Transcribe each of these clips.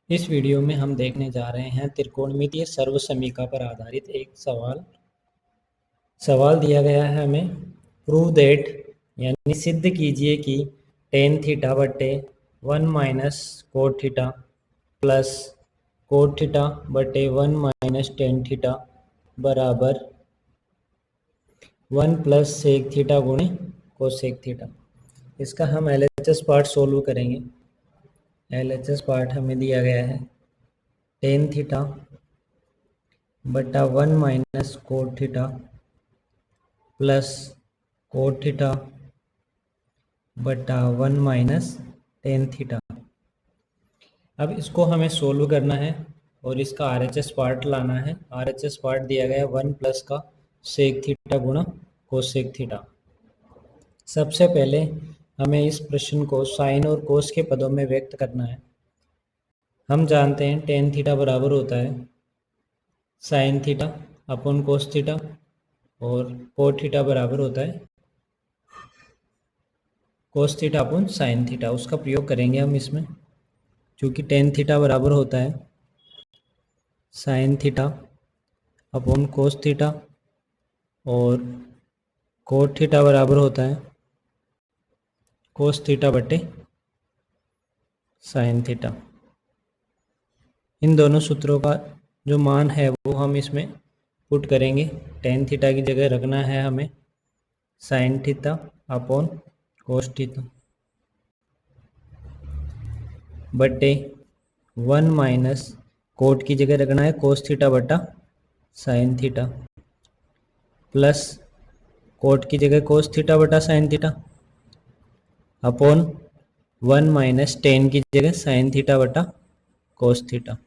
इस वीडियो में हम देखने जा रहे हैं त्रिकोणमितीय सर्वसमीका पर आधारित एक सवाल दिया गया है हमें। प्रूव दैट यानी सिद्ध कीजिए कि टेन थीटा बटे 1 minus cot theta plus cot theta बटे 1 माइनस टेन थीटा बराबर 1 प्लस सेक थीटा गुणे कोसेक थीटा। इसका हम LHS पार्ट सोल्व करेंगे। LHS पार्ट हमें दिया गया है टेन थीटा बटा 1 minus cot theta plus cot theta बटा 1 माइनस टेन थीटा। अब इसको हमें सोल्व करना है और इसका RHS पार्ट लाना है। RHS पार्ट दिया गया 1 प्लस का सेक थीटा गुणा कोसेक थीटा। सबसे पहले हमें इस प्रश्न को साइन और कोस के पदों में व्यक्त करना है। हम जानते हैं टेन थीटा बराबर होता है साइन थीटा अपॉन कोस थीटा और कोट थीटा बराबर होता है cos theta upon sine theta. उसका प्रयोग करेंगे हम इसमें, क्योंकि टेन थीटा बराबर होता है साइन थीटा अपॉन कोस थीटा और कोट थीटा बराबर होता है कोस थीटा बटे साइन थीटा। इन दोनों सूत्रों का जो मान है वो हम इसमें पुट करेंगे। टेन थीटा की जगह रखना है हमें sine theta upon cos theta बटे 1 माइनस कोट की जगह रखना है कोस थीटा बटा साइन थीटा प्लस कोट की जगह कोस थीटा बटा sine theta upon 1 minus ten की जगह साइन थीटा बटा कोस थीटा।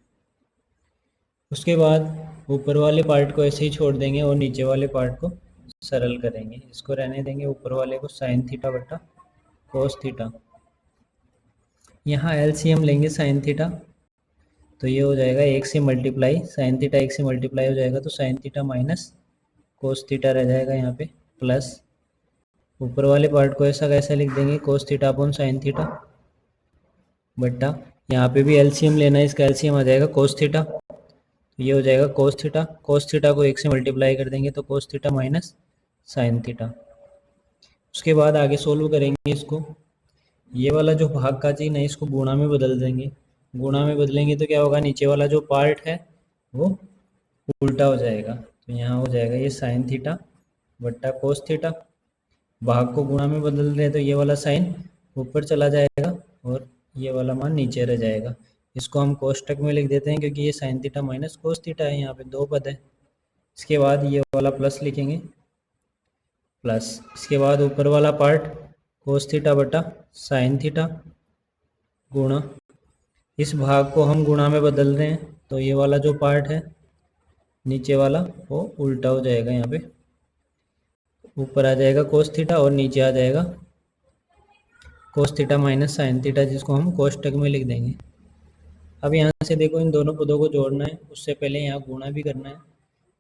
उसके बाद ऊपर वाले पार्ट को ऐसे ही छोड़ देंगे और नीचे वाले पार्ट को सरल करेंगे। इसको रहने देंगे, ऊपर वाले को साइन थीटा बटा कोस थीटा। यहाँ LCM लेंगे साइन थीटा, तो ये हो जाएगा एक से मल्टीप्लाई साइन थीटा एक से मल्टीप्लाई हो जाएगा तो sign theta minus cos theta रह जाएगा यहाँ पे प्लस ऊपर वाले पार्ट को ऐसा कैसे लिख देंगे cos theta upon sine theta बट्टा यहाँ पे भी LCM लेना है, इसका LCM आ जाएगा कोस थीटा, तो ये हो जाएगा कोस थीटा को एक से मल्टीप्लाई कर देंगे तो cos theta minus sine theta. उसके बाद आगे सोल्व करेंगे इसको। ये वाला जो भाग का चिन्ह है इसको गुणा में बदल देंगे। गुणा में बदलेंगे तो क्या होगा, नीचे वाला जो पार्ट है वो उल्टा हो जाएगा, तो यहाँ हो जाएगा ये साइन थीटा बट्टा कोस थीटा। भाग को गुणा में बदल रहे तो ये वाला साइन ऊपर चला जाएगा और ये वाला मान नीचे रह जाएगा। इसको हम कोष्टक में लिख देते हैं क्योंकि ये sign theta minus cos theta है, यहाँ पे दो पद है। इसके बाद ये वाला प्लस लिखेंगे प्लस, इसके बाद ऊपर वाला पार्ट कोस थीटा बटा साइन थीटा गुणा, इस भाग को हम गुणा में बदल रहे हैं तो ये वाला जो पार्ट है नीचे वाला वो उल्टा हो जाएगा, यहाँ पे ऊपर आ जाएगा कोस थीटा और नीचे आ जाएगा cos theta minus sine theta, जिसको हम कोष्टक में लिख देंगे। अब यहाँ से देखो इन दोनों पदों को जोड़ना है, उससे पहले यहाँ गुणा भी करना है,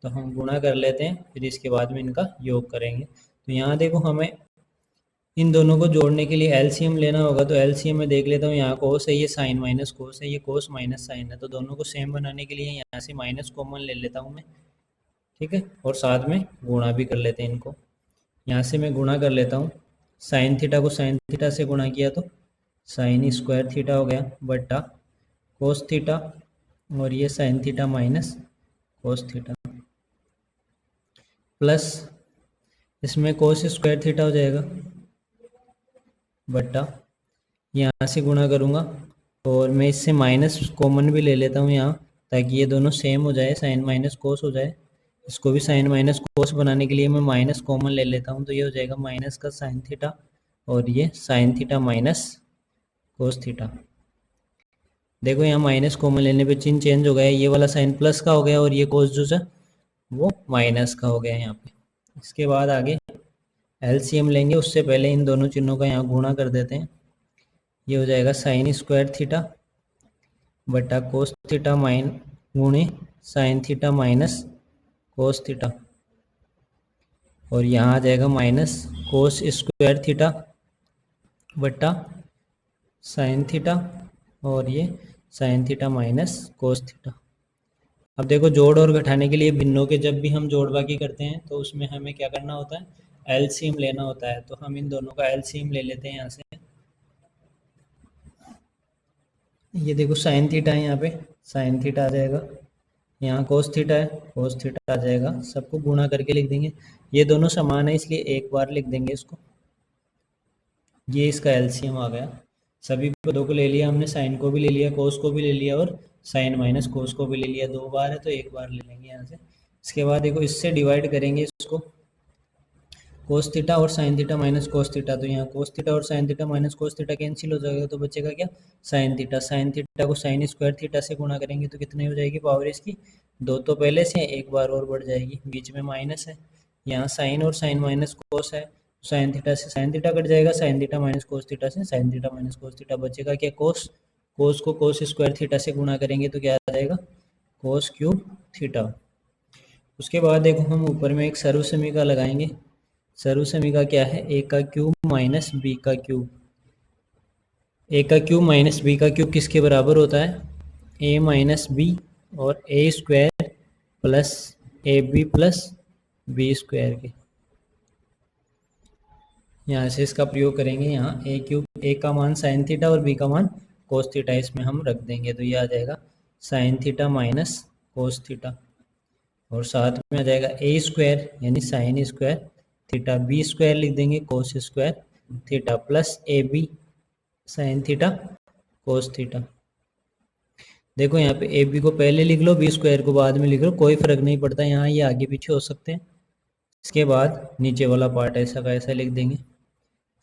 तो हम गुणा कर लेते हैं फिर इसके बाद में इनका योग करेंगे। तो यहाँ देखो हमें इन दोनों को जोड़ने के लिए LCM लेना होगा, तो LCM में देख लेता हूँ यहाँ कोस है, ये साइन माइनस कोस है, ये कोस माइनस साइन है, तो दोनों को सेम बनाने के लिए यहाँ से माइनस कॉमन ले लेता हूँ मैं, ठीक है, और साथ में गुणा भी कर लेते हैं इनको। यहाँ से मैं गुणा कर लेता हूँ, साइन थीटा को साइन थीटा से गुणा किया तो साइन स्क्वायर थीटा हो गया बट्टा कोस थीटा और ये sign theta minus cos theta plus इसमें कोस स्क्वायर थीटा हो जाएगा बट्टा यहाँ से गुणा करूँगा और मैं इससे माइनस कॉमन भी ले लेता हूँ यहाँ, ताकि ये दोनों सेम हो जाए, साइन माइनस कोस हो जाए। इसको भी साइन माइनस कोस बनाने के लिए मैं माइनस कॉमन ले लेता हूँ, तो ये हो जाएगा माइनस का साइन थीटा और ये sign theta minus cos theta. देखो यहाँ माइनस कॉमन लेने पे चिन्ह चेंज हो गया, ये वाला साइन प्लस का हो गया और ये कोस जो है वो माइनस का हो गया यहाँ पे। इसके बाद आगे LCM लेंगे, उससे पहले इन दोनों चिन्हों का यहाँ गुणा कर देते हैं। ये हो जाएगा साइन स्क्वायर थीटा बटा कोस थीटा माइन गुणे sign theta minus cos theta और यहाँ आ जाएगा माइनस कोस स्क्वायर थीटा बटा साइन थीटा और ये sign theta minus cos theta. अब देखो जोड़ और घटाने के लिए भिन्नों के जब भी हम जोड़ बाकी करते हैं तो उसमें हमें क्या करना होता है, एलसीएम लेना होता है। तो हम इन दोनों का एलसीएम ले लेते हैं यहाँ से। ये देखो साइन थीटा है, यहाँ पे साइन थीटा आ जाएगा, यहाँ कोस थीटा है, कोस थीटा आ जाएगा। सबको गुणा करके लिख देंगे, ये दोनों समान है इसलिए एक बार लिख देंगे इसको। ये इसका एलसीएम आ गया। सभी पदों को ले लिया हमने, साइन को भी ले लिया, कोस को भी ले लिया और साइन माइनस कोस को भी ले लिया। दो बार है तो एक बार ले लेंगे यहाँ से। इसके बाद देखो इससे डिवाइड करेंगे इसको, कोस थीटा और sign theta minus cos theta. तो यहाँ कोस थीटा और sign theta minus cos theta cancel हो जाएगा, तो बचेगा क्या, साइन थीटा। साइन थीटा को साइन स्क्वायर थीटा से गुणा करेंगे तो कितनी हो जाएगी पावर इसकी, दो तो पहले से एक बार और बढ़ जाएगी, बीच में माइनस है। यहाँ साइन और साइन माइनस कोस है, साइन थीटा से साइन थीटा कट जाएगा, sine theta minus cos theta से sine theta minus cos theta. बचेगा क्या, कोस। कोस को कोस स्क्वायर थीटा से गुणा करेंगे तो क्या आ जाएगा, कोस क्यूब थीटा। उसके बाद देखो हम ऊपर में एक सर्वसमीका लगाएंगे। सर्वसमीका क्या है, ए का क्यूब माइनस बी का क्यूब। ए का क्यूब माइनस बी का क्यूब किसके बराबर होता है, ए माइनस बी और A square plus A B plus B square के। यहाँ से इसका प्रयोग करेंगे, यहाँ ए क्यूब, ए का मान साइन थीटा और बी का मान कोस थीटा इसमें हम रख देंगे। तो ये आ जाएगा sine theta minus cos theta, और साथ में आ जाएगा ए स्क्वायर यानी sine square theta, b square लिख देंगे कोस स्क्वायर थीटा, प्लस ए b sine theta cos theta. देखो यहाँ पे ए बी को पहले लिख लो, बी स्क्वायर को बाद में लिख लो, कोई फर्क नहीं पड़ता, यहाँ ये आगे पीछे हो सकते हैं। इसके बाद नीचे वाला पार्ट ऐसा का ऐसा लिख देंगे,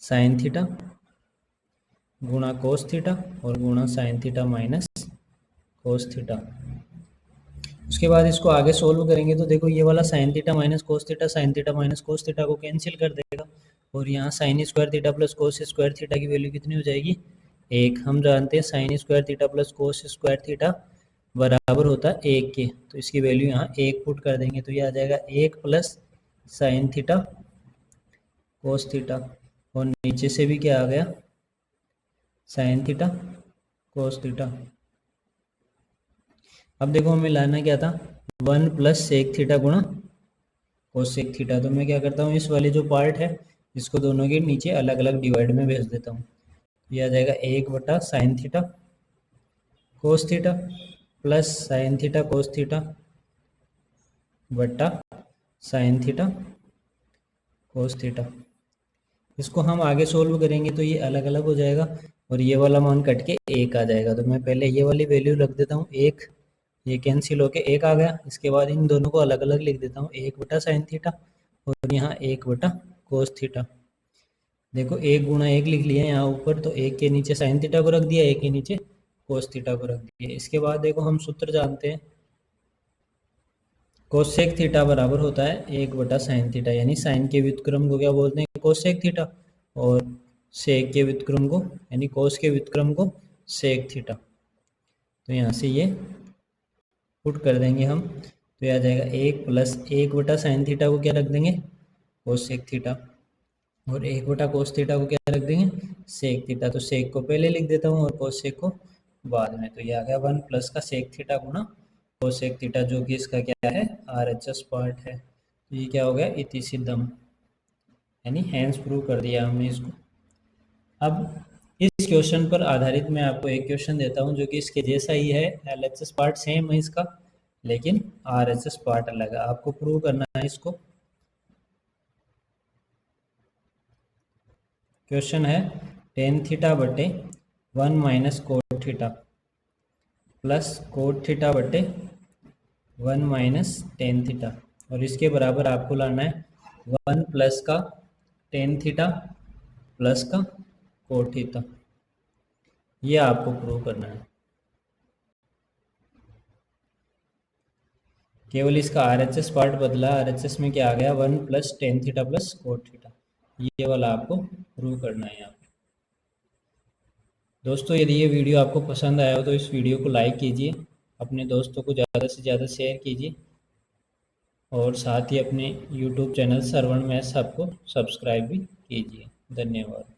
साइन थीटा गुणा कोस थीटा और गुणा sign theta minus cos theta. उसके बाद इसको आगे सोल्व करेंगे तो देखो ये वाला sign theta minus cos theta sine theta minus cos theta को कैंसिल कर देगा, और यहाँ sign square theta plus cos square theta की वैल्यू कितनी हो जाएगी, एक। हम जानते हैं sign square theta plus cos square theta बराबर होता है एक के, तो इसकी वैल्यू यहाँ एक पुट कर देंगे तो ये आ जाएगा एक plus sign theta cos theta, और नीचे से भी क्या आ गया, साइन थीटा कोस थीटा। अब देखो हमें लाना क्या था, वन प्लस सेक थीटा गुणा कोसेक थीटा। तो मैं क्या करता हूँ, इस वाले जो पार्ट है इसको दोनों के नीचे अलग अलग डिवाइड में भेज देता हूँ। ये आ जाएगा एक बटा sign theta cos theta plus sign theta cos theta बटा साइन थीटा कोस थीटा। इसको हम आगे सोल्व करेंगे तो ये अलग अलग हो जाएगा और ये वाला मान कट के एक आ जाएगा। तो मैं पहले ये वाली वैल्यू रख देता हूँ एक, ये कैंसिल होके एक आ गया। इसके बाद इन दोनों को अलग अलग लिख देता हूँ, एक बटा साइन थीटा और यहाँ एक बटा कोस थीटा। देखो एक गुणा एक लिख लिया यहाँ ऊपर, तो एक के नीचे साइन थीटा को रख दिया, एक के नीचे कोस थीटा को रख दिया। इसके बाद देखो हम सूत्र जानते हैं, कोसेक थीटा बराबर होता है एक बटा साइन थीटा, यानी साइन के व्युत्क्रम को क्या बोलते हैं, कोसेक थीटा, और सेक के व्युत्क्रम को यानी कोस के व्युत्क्रम को सेक थीटा। तो यहाँ से ये पुट कर देंगे हम, तो यह आ जाएगा एक प्लस एक बटा साइन थीटा को क्या रख देंगे, कोसेक थीटा, और एक बटा कोस थीटा को क्या रख देंगे, सेक थीटा। तो सेक को पहले लिख देता हूँ और कोसेक को बाद में। तो ये आ गया वन प्लस का सेक थीटा गुणा कोसेक थीटा, जो कि इसका क्या है, RHS पार्ट है। तो ये क्या हो गया, इति सिद्धम, यानी हैंस प्रूव कर दिया हमने इसको। अब इस क्वेश्चन पर आधारित मैं आपको एक क्वेश्चन देता हूं जो कि इसके जैसा ही है, LHS पार्ट सेम है इसका, लेकिन RHS पार्ट अलग है। आपको प्रूव करना है इसको। क्वेश्चन है टेन थीटा बटे one minus cot theta plus cot theta बटे वन माइनस टेन थीटा, और इसके बराबर आपको लाना है वन प्लस का टेन थीटा प्लस का कोट थीटा। ये आपको प्रूव करना है। केवल इसका RHS पार्ट बदला, RHS में क्या आ गया, one plus tan theta plus cot theta. ये वाला आपको प्रूव करना है यहाँ पे। दोस्तों यदि ये वीडियो आपको पसंद आया हो तो इस वीडियो को लाइक कीजिए, अपने दोस्तों को ज़्यादा से ज़्यादा शेयर कीजिए, और साथ ही अपने YouTube चैनल श्रवण मैथ्स हब को सब्सक्राइब भी कीजिए। धन्यवाद।